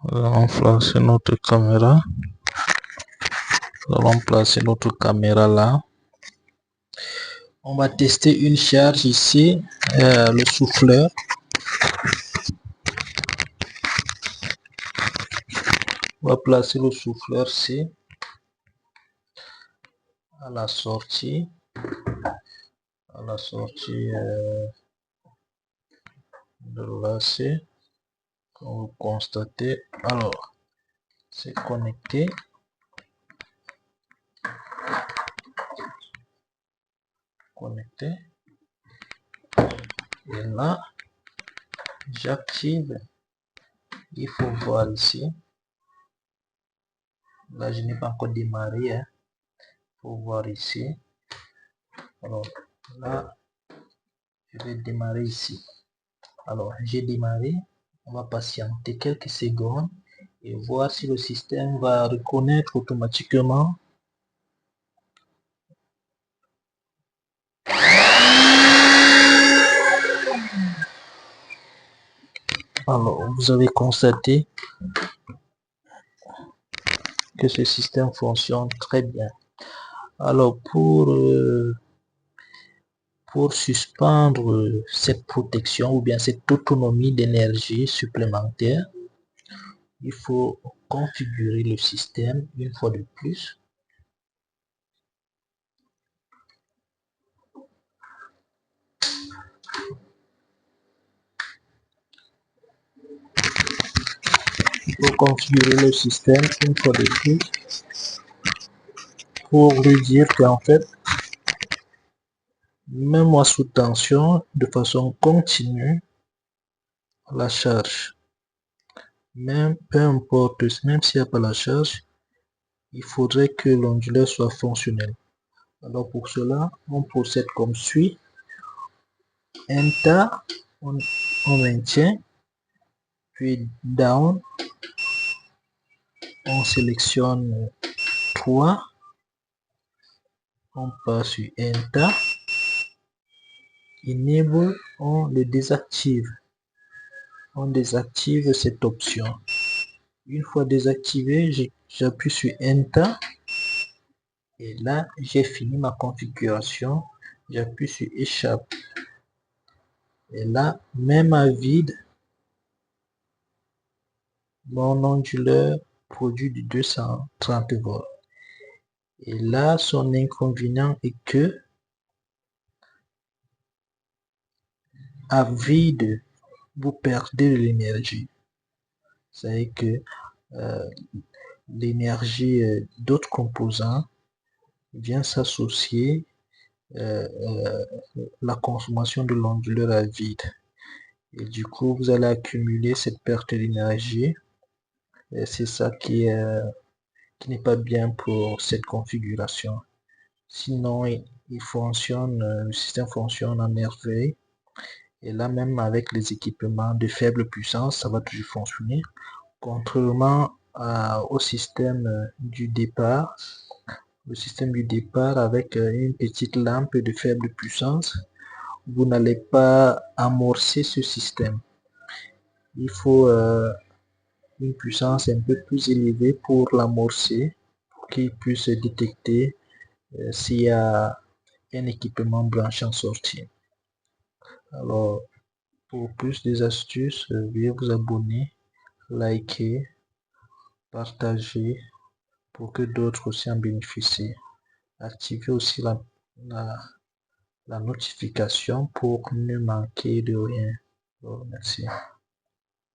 Nous allons placer notre caméra. Nous allons placer notre caméra là. On va tester une charge ici, le souffleur. On va placer le souffleur ici, à la sortie. De l'AC. Comme vous constatez, alors c'est connecté. Et là, j'active. Il faut voir ici. Là, je n'ai pas encore démarré. Il faut voir ici. Alors là, je vais démarrer ici. Alors, j'ai démarré. On va patienter quelques secondes et voir si le système va reconnaître automatiquement. Alors, vous avez constaté que ce système fonctionne très bien. Alors, pour suspendre cette protection ou bien cette autonomie d'énergie supplémentaire, il faut configurer le système une fois de plus. Il faut configurer le système une fois de plus pour lui dire qu'en fait, même à sous tension, de façon continue, la charge, même peu importe, même s'il n'y a pas la charge, il faudrait que l'onduleur soit fonctionnel. Alors pour cela, on procède comme suit. Enter, on maintient, puis down, on sélectionne 3, on passe sur Enter, Enable, on le désactive. On désactive cette option. Une fois désactivé, j'appuie sur Enter et là j'ai fini ma configuration. J'appuie sur Échappe et là, même à vide, mon onduleur produit du 230 volts. Et là, son inconvénient est que à vide, vous perdez de l'énergie. C'est que l'énergie d'autres composants vient s'associer la consommation de l'onduleur à vide. Et du coup, vous allez accumuler cette perte d'énergie. Et c'est ça qui n'est pas bien pour cette configuration. Sinon, il fonctionne, le système fonctionne en merveille. Et là, même avec les équipements de faible puissance, ça va toujours fonctionner. Contrairement au système du départ, le système du départ avec une petite lampe de faible puissance, vous n'allez pas amorcer ce système. Il faut une puissance un peu plus élevée pour l'amorcer, pour qu'il puisse détecter s'il y a un équipement branché en sortie. Alors, pour plus d'astuces, veuillez vous abonner, liker, partager pour que d'autres aussi en bénéficient. Activez aussi la notification pour ne manquer de rien. Merci.